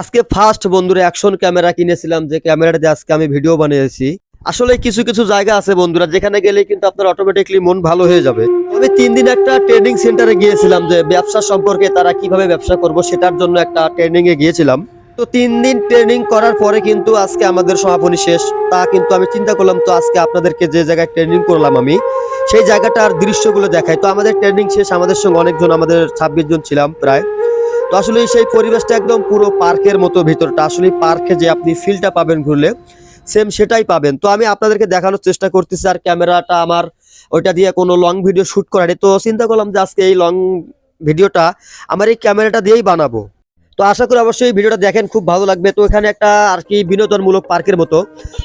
আজকে ফার্স্ট বন্ধুরা action camera কিনেছিলাম, যে ক্যামেরাটা দিয়ে আজকে আমি ভিডিও বানিয়েছি। আসলে কিছু কিছু জায়গা আছে বন্ধুরা, যেখানে গেলে কিন্তু আপনার অটোমেটিকলি মন ভালো হয়ে যাবে। আমি 3 দিন একটা ট্রেনিং সেন্টারে গিয়েছিলাম, যে ব্যবসা সম্পর্কে তারা কিভাবে ব্যবসা করব সেটার জন্য একটা ট্রেনিং এ গিয়েছিলাম। তো 3 দিন ট্রেনিং করার পরে কিন্তু আজকে আমাদের সমাপনী শেষ। তা কিন্তু আমি চিন্তা করলাম, তো আজকে আপনাদেরকে যে জায়গায় ট্রেনিং করলাম আমি সেই জায়গাটার দৃশ্যগুলো দেখাই। তো আমাদের ট্রেনিং শেষ, আমাদের সঙ্গে অনেকজন, আমাদের 26 জন ছিলাম প্রায়। তো আসলে সেই পরিবেশটা একদম পুরো পার্কের মতো, ভিতরটা আসলে পার্কে যে আপনি ফিলটা পাবেন ঘুরলে সেম সেটাই পাবেন। তো আমি আপনাদেরকে দেখানোর চেষ্টা করতেছি, আর ক্যামেরাটা আমার ওইটা দিয়ে কোনো লং ভিডিও শুট করার, তো চিন্তা করলাম যে আজকে এই লং ভিডিওটা আমার এই ক্যামেরাটা দিয়েই বানাবো। তো আশা করি অবশ্যই ভিডিওটা দেখেন, খুব ভালো লাগবে। তো এখানে একটা আর কি বিনোদনমূলক পার্কের মতো।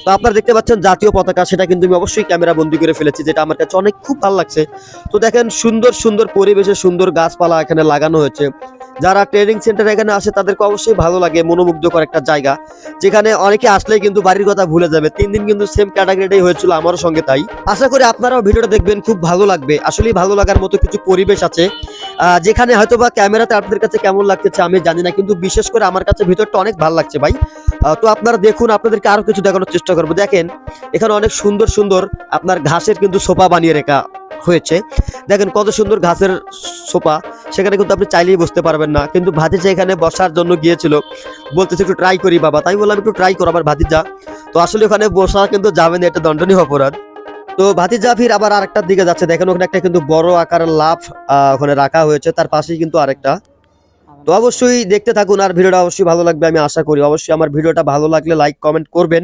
তো আপনারা দেখতে পাচ্ছেন জাতীয় পতাকা, সেটা কিন্তু আমি অবশ্যই ক্যামেরা বন্দি করে ফেলেছি, যেটা আমার কাছে অনেক খুব ভালো লাগছে। তো দেখেন সুন্দর সুন্দর পরিবেশে সুন্দর গাছপালা এখানে লাগানো হয়েছে। যারা ট্রেনিং সেন্টার এখানে আসে তাদেরকে অবশ্যই ভালো লাগে, মনোমুগ্ধকর একটা জায়গা, যেখানে অনেকে আসলেই কিন্তু বাড়ির কথা ভুলে যাবে। 3 দিন কিন্তু সেম ক্যাটাগরিটাই হয়েছিল আমারও সঙ্গে, তাই আশা করি আপনারাও ভিডিওটা দেখবেন, খুব ভালো লাগবে। আসলেই ভালো লাগার মতো কিছু পরিবেশ আছে, যেখানে হয়তো বা ক্যামেরাতে আপনাদের কাছে কেমন লাগতেছে আমি জানি না, কিন্তু বিশেষ করে আমার কাছে ভিতরটা অনেক ভালো লাগছে ভাই। তো আপনারা দেখুন, আপনাদেরকে আরো কিছু দেখানোর চেষ্টা করবো। দেখেন এখানে অনেক সুন্দর সুন্দর আপনার ঘাসের কিন্তু সোফা বানিয়ে রাখা হয়েছে। দেখেন কত সুন্দর ঘাসের সোফা, সেখানে কিন্তু আপনি চাইলেই বসতে পারবেন না। কিন্তু ভাতিজা এখানে বসার জন্য গিয়েছিল, বলতেছে একটু ট্রাই করি বাবা, তাই বললাম একটু ট্রাই করো আমার ভাতিজা। তো আসলে ওখানে বসা কিন্তু যাবে না, এটা দণ্ডনীয় অপরাধ। তো ভাতিজা ফির আবার আরেকটার দিকে যাচ্ছে। দেখেন ওখানে একটা কিন্তু বড় আকারের লাফ ওখানে রাখা হয়েছে, তার পাশেই কিন্তু আরেকটা। তো অবশ্যই দেখতে থাকুন, আর ভিডিওটা অবশ্যই ভালো লাগবে আমি আশা করি। অবশ্যই আমার ভিডিওটা ভালো লাগলে লাইক কমেন্ট করবেন,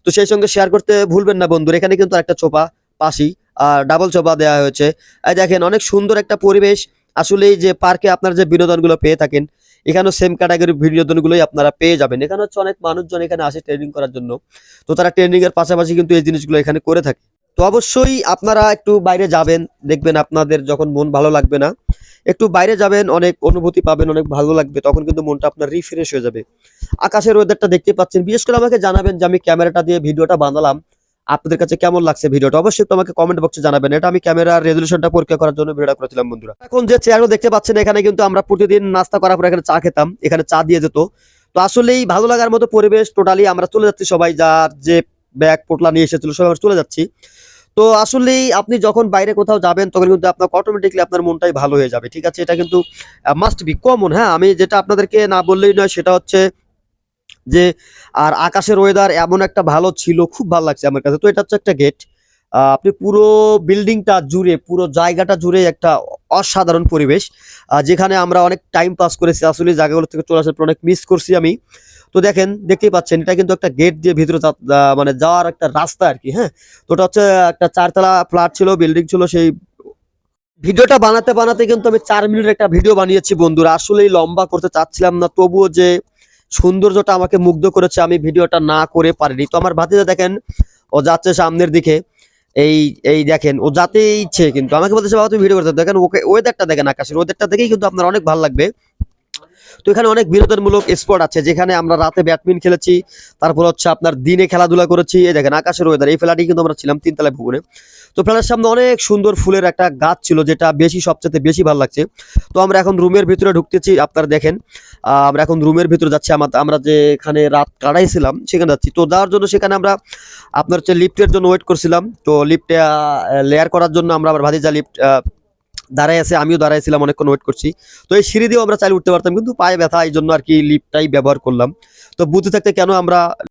তো সেই সঙ্গে শেয়ার করতে ভুলবেন না বন্ধুরা। এখানে কিন্তু একটা চোপা পাশেই ডাবল চোপা দেওয়া হয়েছে। এই দেখেন অনেক সুন্দর একটা পরিবেশ। আসলে এই যে পার্কে আপনার যে বিনোদনগুলো পেয়ে থাকেন, এখানেও সেম ক্যাটাগরির বিনোদনগুলোই আপনারা পেয়ে যাবেন। এখানে হচ্ছে অনেক মানুষজন এখানে আসে ট্রেনিং করার জন্য, তো তারা ট্রেনিং এর পাশাপাশি কিন্তু এই জিনিসগুলো এখানে করে থাকে। তো অবশ্যই আপনারা একটু বাইরে যাবেন, দেখবেন আপনাদের যখন মন ভালো লাগবে না, একটু বাইরে যাবেন, অনেক অনুভূতি পাবেন, অনেক ভালো লাগবে, তখন কিন্তু মনটা আপনার রিফ্রেশ হয়ে যাবে। আকাশের ওয়েদারটা দেখতে পাচ্ছেন, বিশেষ করে আমাকে জানাবেন যে আমি ক্যামেরাটা দিয়ে ভিডিওটা বানালাম, আপনাদের কাছে কেমন লাগছে ভিডিওটা, অবশ্যই একটু আমাকে কমেন্ট বক্সে জানাবেন। এটা আমি ক্যামেরার রেজলিউশনটা পরীক্ষা করার জন্য ভিডিওটা করেছিলাম বন্ধুরা। এখন যে চেয়ারগুলো দেখতে পাচ্ছেন, এখানে কিন্তু আমরা প্রতিদিন নাস্তা করার পর এখানে চা খেতাম, এখানে চা দিয়ে যেত। তো আসলেই ভালো লাগার মতো পরিবেশ। টোটালি আমরা চলে যাচ্ছি সবাই, যার যে ব্যাগ পোটলা নিয়ে এসেছিল সবাই আমরা চলে যাচ্ছি। তো আসলেই আপনি যখন বাইরে কোথাও যাবেন তখন কিন্তু আপনার অটোমেটিকলি আপনার মনটাই ভালো হয়ে যাবে, ঠিক আছে? এটা কিন্তু মাস্ট বি কমন। হ্যাঁ, আমি যেটা আপনাদেরকে না বললেই নয় সেটা হচ্ছে যে, আর আকাশের ওয়েদার এমন একটা ভালো ছিল, খুব ভালো লাগছে আমার কাছে। তো এটা হচ্ছে একটা গেট, আপনি পুরো বিল্ডিংটা জুড়ে, পুরো জায়গাটা জুড়ে একটা অসাধারণ পরিবেশ, যেখানে আমরা অনেক টাইম পাস করেছি। আসলে জায়গাগুলো থেকে চলে আসার পর অনেক মিস করছি আমি। তো দেখেন, দেখতেই পাচ্ছেন এটা কিন্তু একটা গেট দিয়ে ভিতরে মানে যাওয়ার একটা রাস্তা আর কি। হ্যাঁ, তো ওটা হচ্ছে একটা 4 তলা ফ্ল্যাট ছিল, বিল্ডিং ছিল। সেই ভিডিওটা বানাতে বানাতে কিন্তু আমি 4 মিনিটের একটা ভিডিও বানিয়েছি বন্ধুরা। আসলেই লম্বা করতে চাচ্ছিলাম না, তবুও যে সৌন্দর্যটা আমাকে মুগ্ধ করেছে, আমি ভিডিওটা না করে পারিনি। তো আমার ভাতিজা দেখেন, ও যাচ্ছে সামনের দিকে। এই এই দেখেন ও যাতে ইচ্ছে, কিন্তু আমাকে বলতেছে বাবা তুমি ভিডিও করতে, দেখেন ওকে ওয়েদারটা দেখেন, আকাশের ওয়েদারটা দেখেই কিন্তু আপনার অনেক ভালো লাগবে। তো এখানে অনেক বিনোদনমূলক স্পট আছে, যেখানে আমরা রাতে ব্যাডমিন্টন খেলেছি, তারপর হচ্ছে আপনার দিনে খেলাধুলা করেছি। এই দেখেন আকাশের ওয়েদার, এই ফ্ল্যাটে কিন্তু আমরা ছিলাম 3 তলায় ভবনে। তো ফ্ল্যাটের সামনে অনেক সুন্দর ফুলের একটা গাছ ছিল, যেটা সবচেয়ে বেশি ভালো লাগছে। তো আমরা এখন রুমের ভিতরে ঢুকতেছি, আপনারা দেখেন। আমরা এখন রুমের ভিতরে যাচ্ছি, আমরা যেখানে রাত কাটাইছিলাম সেখানে যাচ্ছি। তো যাওয়ার জন্য সেখানে আমরা আপনার হচ্ছে লিফটের জন্য ওয়েট করছিলাম। তো লিফটে লেয়ার করার জন্য আমরা আবার ভাতিজা লিফট দাঁড়ায় আছে, আমিও দাঁড়াইছিলাম, অনেকক্ষণ ওয়েট করছি। তো এই সিঁড়ি দিয়েও আমরা চাইলে উঠতে পারতাম, কিন্তু পায়ে ব্যথা, এই জন্য আর কি লিফটটাই ব্যবহার করলাম। তো বুঝতে থাকতে কেন আমরা